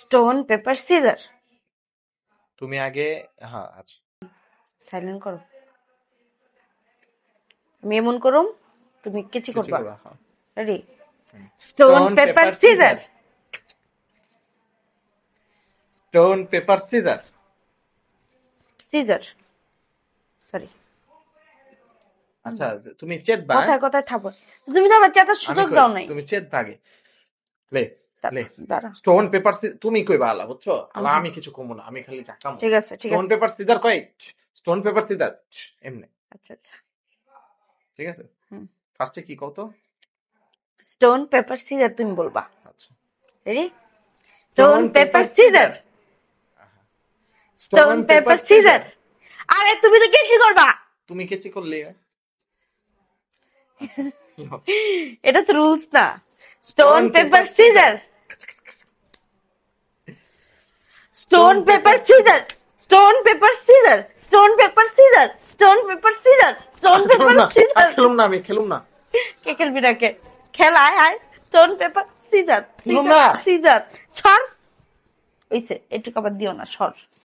Stone paper caesar. তুমি আগে, হ্যাঁ আচ্ছা সাইলেন্ট করো। আমি এমন করুম, তুমি কিছু করবা। হ্যাঁ। Ready? Stone paper scissor. Stone paper scissor. Scissor, sorry. আচ্ছা তুমি চেতবা, কথায় কথায় থাকো। তুমি তো আমার চেতার সুযোগ দাও নাই। তুমি চেতবা আগে। লে লে দাঁড়া। স্টোন পেপার তুমি কইবা আলা, বুঝছো? আলা আমি কিছু কমু না, আমি খালি চাকাম। ঠিক আছে, ঠিক স্টোন আছে। পেপার সিজার কই? স্টোন পেপার সিজার এমনি। আচ্ছা আচ্ছা। ঠিক আছে, ফার্স্টে কি কও তো? স্টোন পেপার সিজার তুমি বলবা। আচ্ছা ready? Stone paper scissor. Stone paper caesar. আরে তুমি তো কেচি করবা। তুমি কেচি করলে এটা তো রুলস না। Stone paper scissor. Stone paper scissor. Stone paper scissor. Stone paper scissor. Stone paper scissor. Stone paper scissor. খেলুম না, আমি খেলুম না। কে খেলবি না কে? খেল, আয় আয়। Stone paper scissor. খেলুম না। সিজার। সর। হইছে, একটু আবার দিও না, সর।